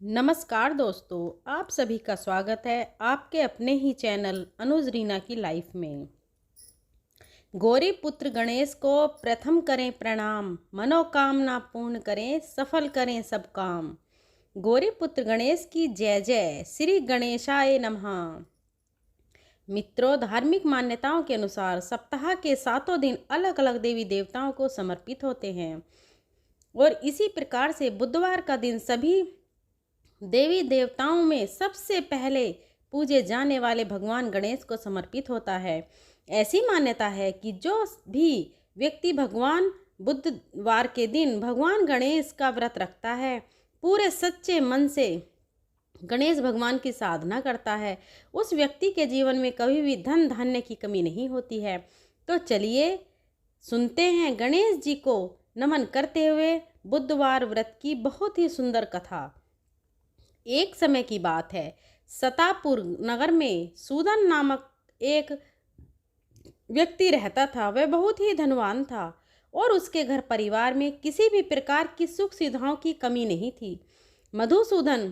नमस्कार दोस्तों, आप सभी का स्वागत है आपके अपने ही चैनल अनुज रीना की लाइफ में। गौरी पुत्र गणेश को प्रथम करें प्रणाम, मनोकामना पूर्ण करें, सफल करें सब काम। गौरी पुत्र गणेश की जय जय, श्री गणेशाय नमः। मित्रों, धार्मिक मान्यताओं के अनुसार सप्ताह के 7 दिन अलग अलग देवी देवताओं को समर्पित होते हैं और इसी प्रकार से बुधवार का दिन सभी देवी देवताओं में सबसे पहले पूजे जाने वाले भगवान गणेश को समर्पित होता है। ऐसी मान्यता है कि जो भी व्यक्ति भगवान बुधवार के दिन भगवान गणेश का व्रत रखता है, पूरे सच्चे मन से गणेश भगवान की साधना करता है, उस व्यक्ति के जीवन में कभी भी धन धान्य की कमी नहीं होती है। तो चलिए सुनते हैं गणेश जी को नमन करते हुए बुधवार व्रत की बहुत ही सुंदर कथा। एक समय की बात है, सतापुर नगर में सूदन नामक एक व्यक्ति रहता था। वह बहुत ही धनवान था और उसके घर परिवार में किसी भी प्रकार की सुख सुविधाओं की कमी नहीं थी। मधुसूदन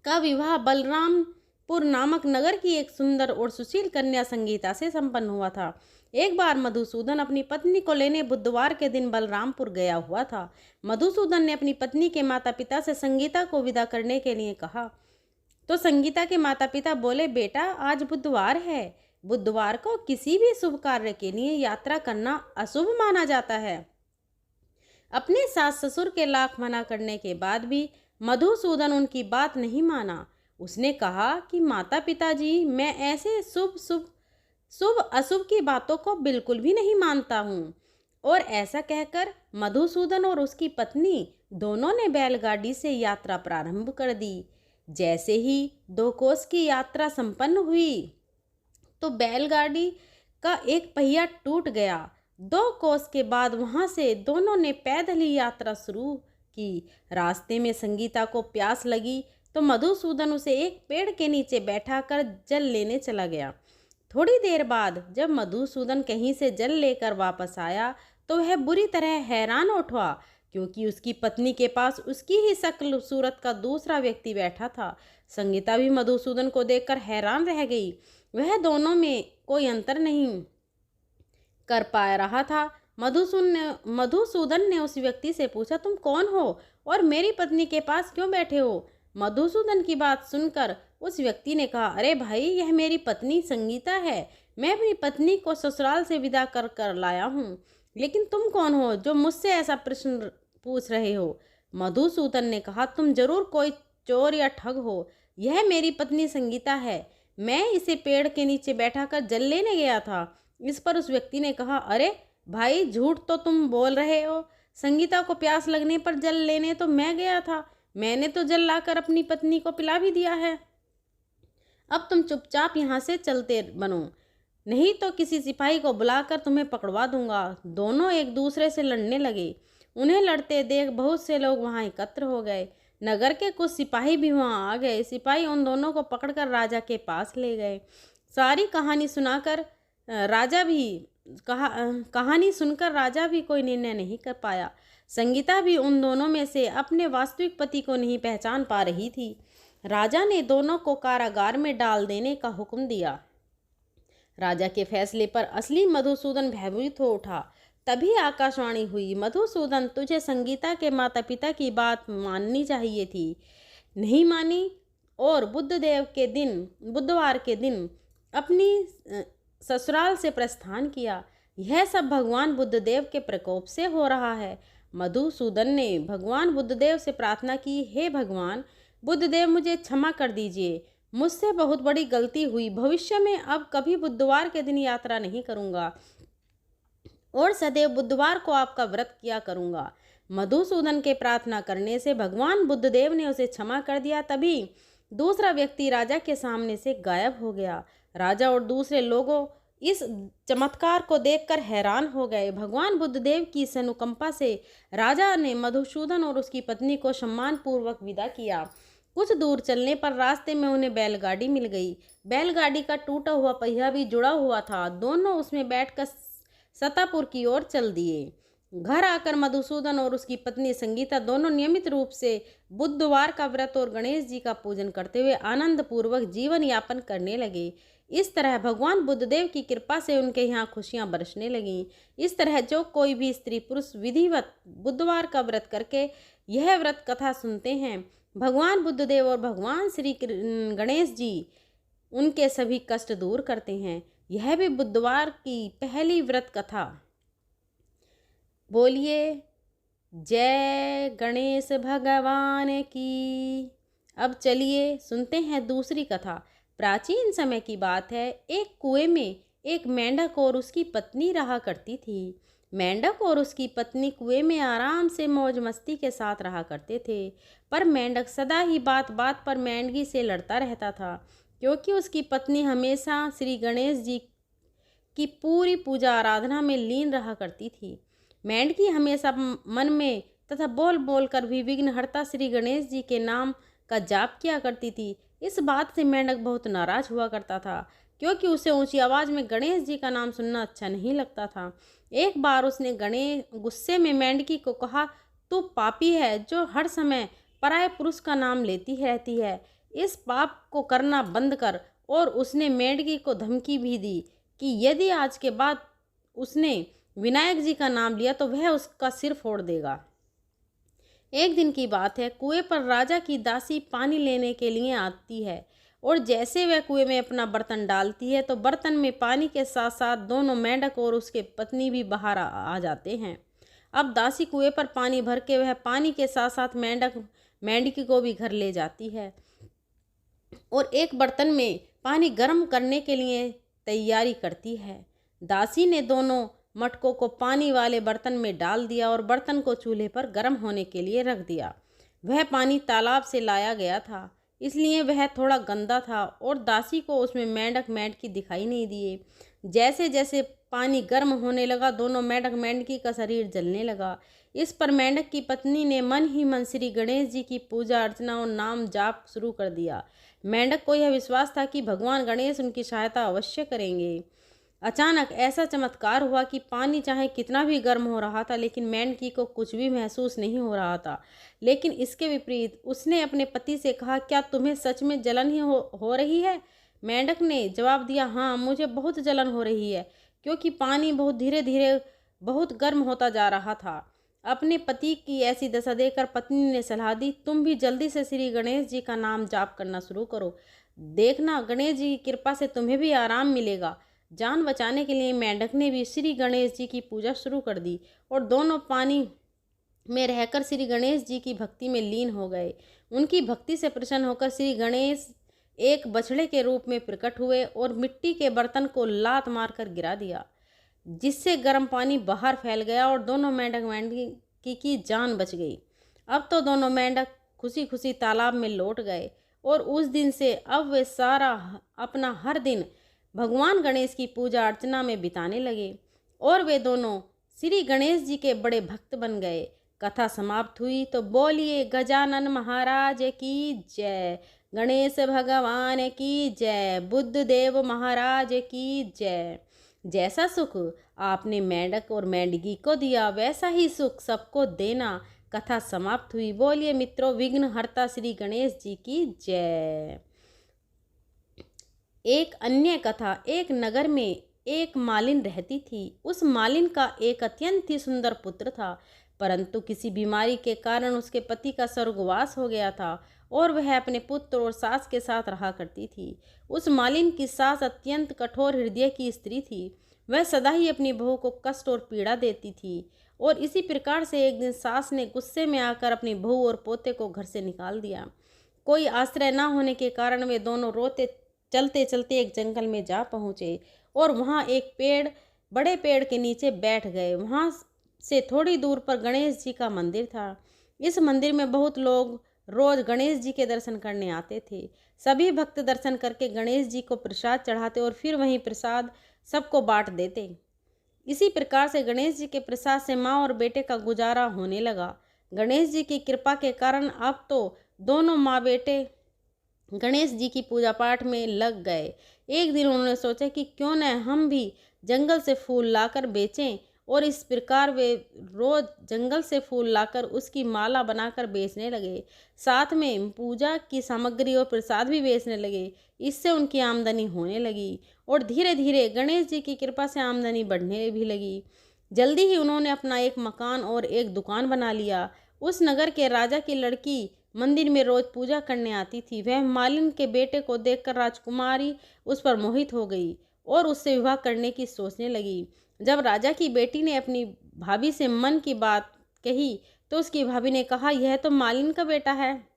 का विवाह बलरामपुर नामक नगर की एक सुंदर और सुशील कन्या संगीता से संपन्न हुआ था। एक बार मधुसूदन अपनी पत्नी को लेने बुधवार के दिन बलरामपुर गया हुआ था। मधुसूदन ने अपनी पत्नी के माता पिता से संगीता को विदा करने के लिए कहा तो संगीता के माता पिता बोले, बेटा आज बुधवार है, बुधवार को किसी भी शुभ कार्य के लिए यात्रा करना अशुभ माना जाता है। अपने सास ससुर के लाख मना करने के बाद भी मधुसूदन उनकी बात नहीं माना। उसने कहा कि माता पिताजी, मैं ऐसे शुभ अशुभ की बातों को बिल्कुल भी नहीं मानता हूँ। और ऐसा कहकर मधुसूदन और उसकी पत्नी दोनों ने बैलगाड़ी से यात्रा प्रारंभ कर दी। जैसे ही 2 कोस की यात्रा संपन्न हुई तो बैलगाड़ी का एक पहिया टूट गया। 2 कोस के बाद वहां से दोनों ने पैदल ही यात्रा शुरू की। रास्ते में संगीता को प्यास लगी तो मधुसूदन उसे एक पेड़ के नीचे बैठाकर जल लेने चला गया। थोड़ी देर बाद जब मधुसूदन कहीं से जल लेकर वापस आया तो वह बुरी तरह हैरान उठा, क्योंकि उसकी पत्नी के पास उसकी ही शक्ल सूरत का दूसरा व्यक्ति बैठा था। संगीता भी मधुसूदन को देखकर हैरान रह गई। वह दोनों में कोई अंतर नहीं कर पा रहा था। मधुसूदन ने उस व्यक्ति से पूछा, तुम कौन हो और मेरी पत्नी के पास क्यों बैठे हो? मधुसूदन की बात सुनकर उस व्यक्ति ने कहा, अरे भाई, यह मेरी पत्नी संगीता है। मैं अपनी पत्नी को ससुराल से विदा कर कर लाया हूँ, लेकिन तुम कौन हो जो मुझसे ऐसा प्रश्न पूछ रहे हो? मधुसूदन ने कहा, तुम जरूर कोई चोर या ठग हो। यह मेरी पत्नी संगीता है। मैं इसे पेड़ के नीचे बैठाकर जल लेने गया था। इस पर उस व्यक्ति ने कहा, अरे भाई, झूठ तो तुम बोल रहे हो। संगीता को प्यास लगने पर जल लेने तो मैं गया था। मैंने तो जल लाकर अपनी पत्नी को पिला भी दिया है। अब तुम चुपचाप यहाँ से चलते बनो, नहीं तो किसी सिपाही को बुलाकर तुम्हें पकड़वा दूंगा। दोनों एक दूसरे से लड़ने लगे। उन्हें लड़ते देख बहुत से लोग वहाँ एकत्र हो गए। नगर के कुछ सिपाही भी वहाँ आ गए। सिपाही उन दोनों को पकड़कर राजा के पास ले गए। सारी कहानी सुनाकर कहानी सुनकर राजा भी कोई निर्णय नहीं कर पाया। संगीता भी उन दोनों में से अपने वास्तविक पति को नहीं पहचान पा रही थी। राजा ने दोनों को कारागार में डाल देने का हुक्म दिया। राजा के फैसले पर असली मधुसूदन भयभीत हो उठा। तभी आकाशवाणी हुई, मधुसूदन, तुझे संगीता के माता पिता की बात माननी चाहिए थी, नहीं मानी और बुधवार के दिन अपनी ससुराल से प्रस्थान किया। यह सब भगवान बुद्धदेव के प्रकोप से हो रहा है। मधुसूदन ने भगवान बुद्धदेव से प्रार्थना की, हे भगवान बुद्धदेव, मुझे क्षमा कर दीजिए। मुझसे बहुत बड़ी गलती हुई। भविष्य में अब कभी बुधवार के दिन यात्रा नहीं करूंगा और सदैव बुधवार को आपका व्रत किया करूंगा। मधुसूदन के प्रार्थना करने से भगवान बुद्धदेव ने उसे क्षमा कर दिया। तभी दूसरा व्यक्ति राजा के सामने से गायब हो गया। राजा और दूसरे लोगों इस चमत्कार को देखकर हैरान हो गए। भगवान बुद्धदेव की इस अनुकंपा से राजा ने मधुसूदन और उसकी पत्नी को सम्मानपूर्वक विदा किया। कुछ दूर चलने पर रास्ते में उन्हें बैलगाड़ी मिल गई। बैलगाड़ी का टूटा हुआ पहिया भी जुड़ा हुआ था। दोनों उसमें बैठकर सतापुर की ओर चल दिए। घर आकर मधुसूदन और उसकी पत्नी संगीता दोनों नियमित रूप से बुधवार का व्रत और गणेश जी का पूजन करते हुए आनंद पूर्वक जीवन यापन करने लगे। इस तरह भगवान बुद्धदेव की कृपा से उनके यहाँ खुशियां बरसने लगीं। इस तरह जो कोई भी स्त्री पुरुष विधिवत बुधवार का व्रत करके यह व्रत कथा सुनते हैं, भगवान बुद्धदेव और भगवान श्री गणेश जी उनके सभी कष्ट दूर करते हैं। यह भी बुधवार की पहली व्रत कथा। बोलिए जय गणेश भगवान की। अब चलिए सुनते हैं दूसरी कथा। प्राचीन समय की बात है, एक कुएं में एक मेंढक और उसकी पत्नी रहा करती थी। मेंढक और उसकी पत्नी कुएं में आराम से मौज मस्ती के साथ रहा करते थे, पर मेंढक सदा ही बात बात पर मेंढकी से लड़ता रहता था, क्योंकि उसकी पत्नी हमेशा श्री गणेश जी की पूरी पूजा आराधना में लीन रहा करती थी। मेंढकी हमेशा मन में तथा बोल बोल कर भी विघ्नहर्ता श्री गणेश जी के नाम का जाप किया करती थी। इस बात से मेंढक बहुत नाराज हुआ करता था, क्योंकि उसे ऊंची आवाज़ में गणेश जी का नाम सुनना अच्छा नहीं लगता था। एक बार उसने गुस्से में मेंढकी को कहा, तू पापी है जो हर समय पराये पुरुष का नाम लेती रहती है, इस पाप को करना बंद कर। और उसने मेंढकी को धमकी भी दी कि यदि आज के बाद उसने विनायक जी का नाम लिया तो वह उसका सिर फोड़ देगा। एक दिन की बात है, कुएं पर राजा की दासी पानी लेने के लिए आती है, और जैसे वह कुएं में अपना बर्तन डालती है तो बर्तन में पानी के साथ साथ दोनों मेंढक और उसके पत्नी भी बाहर आ जाते हैं। अब दासी कुएं पर पानी भर के वह पानी के साथ साथ मेंढकी को भी घर ले जाती है और एक बर्तन में पानी गर्म करने के लिए तैयारी करती है। दासी ने दोनों मटकों को पानी वाले बर्तन में डाल दिया और बर्तन को चूल्हे पर गर्म होने के लिए रख दिया। वह पानी तालाब से लाया गया था, इसलिए वह थोड़ा गंदा था और दासी को उसमें मेंढकी दिखाई नहीं दिए। जैसे जैसे पानी गर्म होने लगा, दोनों मेंढकी का शरीर जलने लगा। इस पर मेंढक की पत्नी ने मन ही मन श्री गणेश जी की पूजा अर्चना और नाम जाप शुरू कर दिया। मेंढक को यह विश्वास था कि भगवान गणेश उनकी सहायता अवश्य करेंगे। अचानक ऐसा चमत्कार हुआ कि पानी चाहे कितना भी गर्म हो रहा था, लेकिन मेंढकी को कुछ भी महसूस नहीं हो रहा था। लेकिन इसके विपरीत उसने अपने पति से कहा, क्या तुम्हें सच में जलन ही हो रही है? मेंढक ने जवाब दिया, हाँ, मुझे बहुत जलन हो रही है, क्योंकि पानी बहुत धीरे धीरे बहुत गर्म होता जा रहा था। अपने पति की ऐसी दशा देखकर पत्नी ने सलाह दी, तुम भी जल्दी से श्री गणेश जी का नाम जाप करना शुरू करो, देखना गणेश जी की कृपा से तुम्हें भी आराम मिलेगा। जान बचाने के लिए मेंढक ने भी श्री गणेश जी की पूजा शुरू कर दी और दोनों पानी में रहकर श्री गणेश जी की भक्ति में लीन हो गए। उनकी भक्ति से प्रसन्न होकर श्री गणेश एक बछड़े के रूप में प्रकट हुए और मिट्टी के बर्तन को लात मारकर गिरा दिया, जिससे गर्म पानी बाहर फैल गया और दोनों मेंढकी की जान बच गई। अब तो दोनों मेंढक खुशी खुशी तालाब में लौट गए और उस दिन से अब वे सारा अपना हर दिन भगवान गणेश की पूजा अर्चना में बिताने लगे और वे दोनों श्री गणेश जी के बड़े भक्त बन गए। कथा समाप्त हुई तो बोलिए गजानन महाराज की जय, गणेश भगवान की जय, बुद्धदेव महाराज की जय। जैसा सुख आपने मेंढक और मेंढकी को दिया, वैसा ही सुख सबको देना। कथा समाप्त हुई। बोलिए मित्रों, विघ्नहर्ता श्री गणेश जी की जय। एक अन्य कथा। एक नगर में एक मालिन रहती थी। उस मालिन का एक अत्यंत ही सुंदर पुत्र था, परंतु किसी बीमारी के कारण उसके पति का स्वर्गवास हो गया था और वह अपने पुत्र और सास के साथ रहा करती थी। उस मालिन की सास अत्यंत कठोर हृदय की स्त्री थी। वह सदा ही अपनी बहू को कष्ट और पीड़ा देती थी और इसी प्रकार से एक दिन सास ने गुस्से में आकर अपनी बहू और पोते को घर से निकाल दिया। कोई आश्रय न होने के कारण वे दोनों रोते चलते चलते एक जंगल में जा पहुँचे और वहाँ एक बड़े पेड़ के नीचे बैठ गए। वहाँ से थोड़ी दूर पर गणेश जी का मंदिर था। इस मंदिर में बहुत लोग रोज गणेश जी के दर्शन करने आते थे। सभी भक्त दर्शन करके गणेश जी को प्रसाद चढ़ाते और फिर वही प्रसाद सबको बांट देते। इसी प्रकार से गणेश जी के प्रसाद से माँ और बेटे का गुजारा होने लगा। गणेश जी की कृपा के कारण अब तो दोनों माँ बेटे गणेश जी की पूजा पाठ में लग गए। एक दिन उन्होंने सोचा कि क्यों न हम भी जंगल से फूल लाकर बेचें और इस प्रकार वे रोज जंगल से फूल लाकर उसकी माला बनाकर बेचने लगे। साथ में पूजा की सामग्री और प्रसाद भी बेचने लगे। इससे उनकी आमदनी होने लगी और धीरे धीरे गणेश जी की कृपा से आमदनी बढ़ने भी लगी। जल्दी ही उन्होंने अपना एक मकान और एक दुकान बना लिया। उस नगर के राजा की लड़की मंदिर में रोज पूजा करने आती थी। वह मालिन के बेटे को देखकर राजकुमारी उस पर मोहित हो गई और उससे विवाह करने की सोचने लगी। जब राजा की बेटी ने अपनी भाभी से मन की बात कही तो उसकी भाभी ने कहा, यह तो मालिन का बेटा है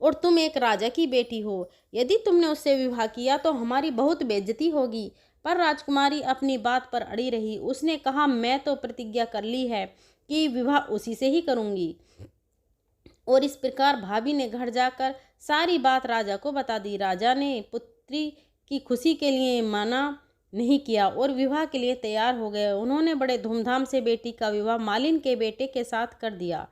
और तुम एक राजा की बेटी हो। यदि तुमने उससे विवाह किया तो हमारी बहुत बेइज्जती होगी। पर राजकुमारी अपनी बात पर अड़ी रही। उसने कहा, मैं तो प्रतिज्ञा कर ली है कि विवाह उसी से ही करूंगी। और इस प्रकार भाभी ने घर जाकर सारी बात राजा को बता दी। राजा ने पुत्री की खुशी के लिए मना नहीं किया और विवाह के लिए तैयार हो गए। उन्होंने बड़े धूमधाम से बेटी का विवाह मालिन के बेटे के साथ कर दिया।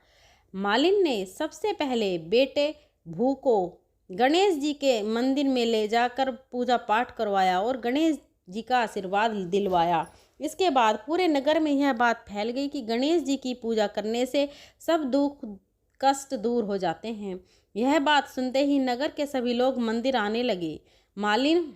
मालिन ने सबसे पहले बेटे भू को गणेश जी के मंदिर में ले जाकर पूजा पाठ करवाया और गणेश जी का आशीर्वाद दिलवाया। इसके बाद पूरे नगर में यह बात फैल गई कि गणेश जी की पूजा करने से सब दुख कष्ट दूर हो जाते हैं। यह बात सुनते ही नगर के सभी लोग मंदिर आने लगे। मालिन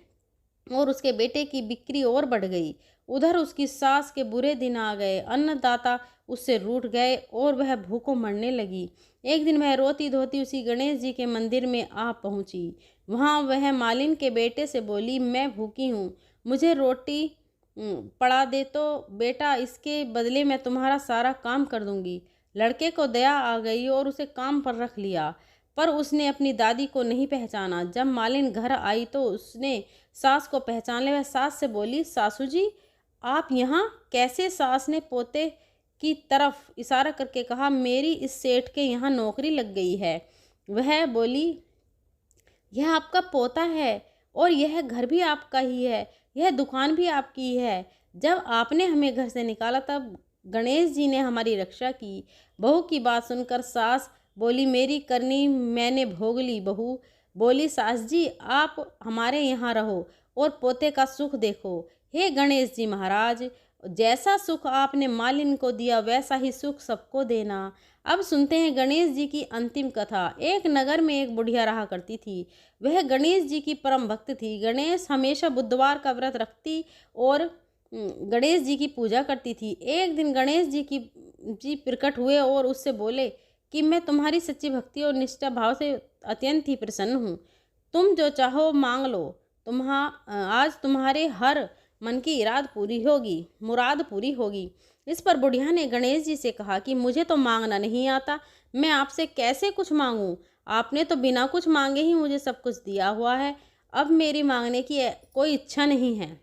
और उसके बेटे की बिक्री और बढ़ गई। उधर उसकी सास के बुरे दिन आ गए। अन्नदाता उससे रूठ गए और वह भूखों मरने लगी। एक दिन वह रोती धोती उसी गणेश जी के मंदिर में आ पहुंची। वहां वह मालिन के बेटे से बोली, मैं भूखी हूँ, मुझे रोटी पड़ा दे तो बेटा, इसके बदले मैं तुम्हारा सारा काम कर दूंगी। लड़के को दया आ गई और उसे काम पर रख लिया, पर उसने अपनी दादी को नहीं पहचाना। जब मालिन घर आई तो उसने सास को पहचान लिया। वह सास से बोली, सासू जी आप यहाँ कैसे? सास ने पोते की तरफ इशारा करके कहा, मेरी इस सेठ के यहाँ नौकरी लग गई है। वह बोली, यह आपका पोता है और यह घर भी आपका ही है, यह दुकान भी आपकी ही है। जब आपने हमें घर से निकाला तब गणेश जी ने हमारी रक्षा की। बहू की बात सुनकर सास बोली, मेरी करनी मैंने भोग ली। बहू बोली, सास जी आप हमारे यहाँ रहो और पोते का सुख देखो। हे गणेश जी महाराज, जैसा सुख आपने मालिन को दिया वैसा ही सुख सबको देना। अब सुनते हैं गणेश जी की अंतिम कथा। एक नगर में एक बुढ़िया रहा करती थी। वह गणेश जी की परम भक्त थी। गणेश हमेशा बुधवार का व्रत रखती और गणेश जी की पूजा करती थी। एक दिन गणेश जी प्रकट हुए और उससे बोले कि मैं तुम्हारी सच्ची भक्ति और निष्ठा भाव से अत्यंत ही प्रसन्न हूँ। तुम जो चाहो मांग लो। आज तुम्हारे हर मन की मुराद पूरी होगी। इस पर बुढ़िया ने गणेश जी से कहा कि मुझे तो मांगना नहीं आता, मैं आपसे कैसे कुछ मांगूं? आपने तो बिना कुछ मांगे ही मुझे सब कुछ दिया हुआ है। अब मेरी मांगने की कोई इच्छा नहीं है।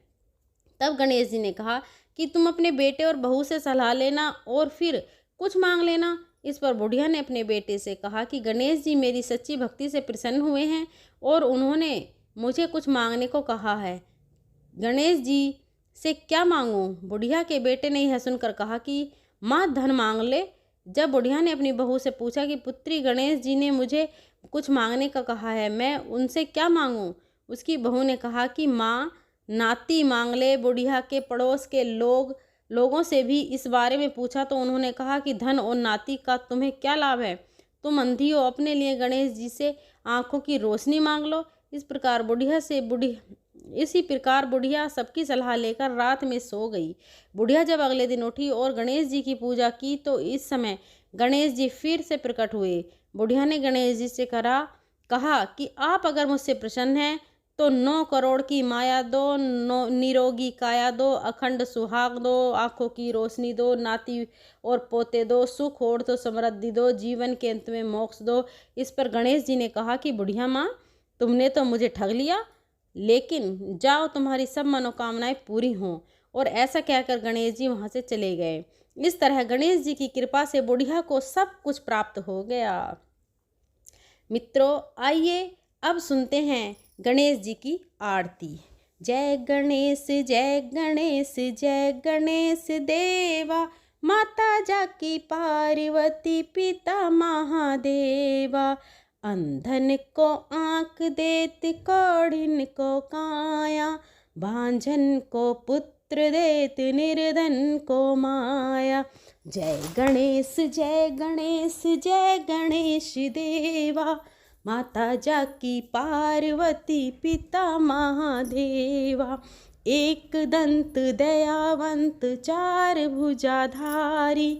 तब गणेश जी ने कहा कि तुम अपने बेटे और बहू से सलाह लेना और फिर कुछ मांग लेना। इस पर बुढ़िया ने अपने बेटे से कहा कि गणेश जी मेरी सच्ची भक्ति से प्रसन्न हुए हैं और उन्होंने मुझे कुछ मांगने को कहा है। गणेश जी से क्या मांगूं? बुढ़िया के बेटे ने यह सुनकर कहा कि माँ धन मांग ले। जब बुढ़िया ने अपनी बहू से पूछा कि पुत्री, गणेश जी ने मुझे कुछ मांगने का कहा है, मैं उनसे क्या मांगूं? उसकी बहू ने कहा कि माँ नाती मांग ले। बुढ़िया के पड़ोस के लोगों से भी इस बारे में पूछा तो उन्होंने कहा कि धन और नाती का तुम्हें क्या लाभ है? तुम अंधी हो, अपने लिए गणेश जी से आंखों की रोशनी मांग लो। इसी प्रकार बुढ़िया सबकी सलाह लेकर रात में सो गई। बुढ़िया जब अगले दिन उठी और गणेश जी की पूजा की तो इस समय गणेश जी फिर से प्रकट हुए। बुढ़िया ने गणेश जी से कहा कि आप अगर मुझसे प्रसन्न हैं तो 9 करोड़ की माया दो, निरोगी काया दो, अखंड सुहाग दो, आंखों की रोशनी दो, नाती और पोते दो, सुख और तो समृद्धि दो, जीवन के अंत में मोक्ष दो। इस पर गणेश जी ने कहा कि बुढ़िया माँ, तुमने तो मुझे ठग लिया, लेकिन जाओ तुम्हारी सब मनोकामनाएं पूरी हों। और ऐसा कहकर गणेश जी वहाँ से चले गए। इस तरह गणेश जी की कृपा से बुढ़िया को सब कुछ प्राप्त हो गया। मित्रों, आइए अब सुनते हैं गणेश जी की आरती। जय गणेश जय गणेश जय गणेश देवा, माता जाकी पार्वती पिता महादेवा। अंधन को आँख देत, कौड़िन को काया, भांजन को पुत्र पुत्र देत निर्धन को माया। जय गणेश जय गणेश जय गणेश देवा, माता जाकी पार्वती पिता महादेवा। एक दंत दयावंत चार भुजाधारी,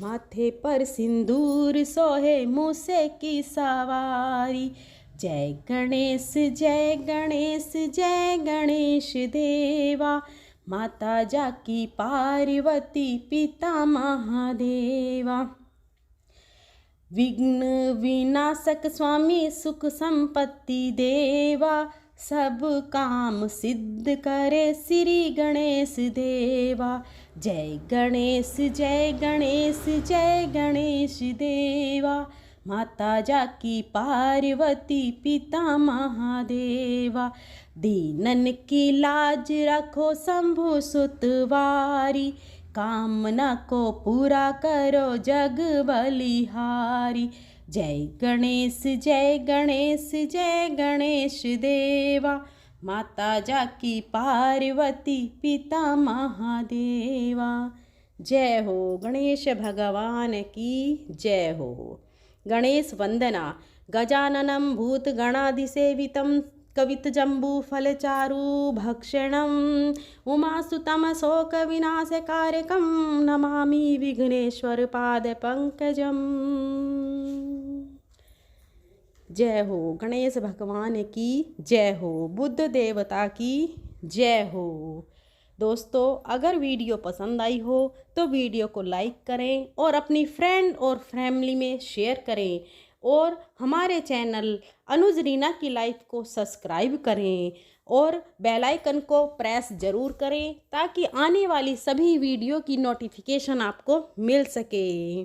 माथे पर सिंदूर सोहे मूसे की सवारी। जय गणेश जय गणेश जय गणेश देवा, माता जाकी पार्वती पिता महादेवा। विघ्न विनाशक स्वामी सुख संपत्ति देवा, सब काम सिद्ध करे श्री गणेश देवा। जय गणेश जय गणेश जय गणेश देवा, माता जाकी पार्वती पिता महादेवा। दीनन की लाज रखो शंभु सुतवारी, कामना को पूरा करो जग बलिहारी। जय गणेश जय गणेश जय गणेश देवा, माता जाकी पार्वती पिता महादेवा। जय हो गणेश भगवान की जय हो। गणेश वंदना। गजाननं भूतगणाधिसेवितं कवितजम्बूफलचारु भक्षणम् उमासुतं शोकविनाशकारकं नमामि विघ्नेश्वर पादपंकजम्। जय हो गणेश भगवान की जय हो, बुद्ध देवता की जय हो। दोस्तों, अगर वीडियो पसंद आई हो तो वीडियो को लाइक करें और अपनी फ्रेंड और फैमिली में शेयर करें, और हमारे चैनल अनुज रीना की लाइफ को सब्सक्राइब करें और बेल आइकन को प्रेस ज़रूर करें ताकि आने वाली सभी वीडियो की नोटिफिकेशन आपको मिल सके।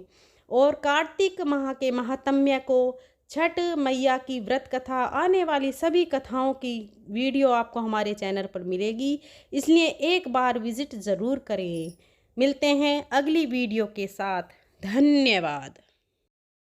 और कार्तिक माह के महात्म्य को, छठ मैया की व्रत कथा, आने वाली सभी कथाओं की वीडियो आपको हमारे चैनल पर मिलेगी, इसलिए एक बार विज़िट ज़रूर करें। मिलते हैं अगली वीडियो के साथ। धन्यवाद।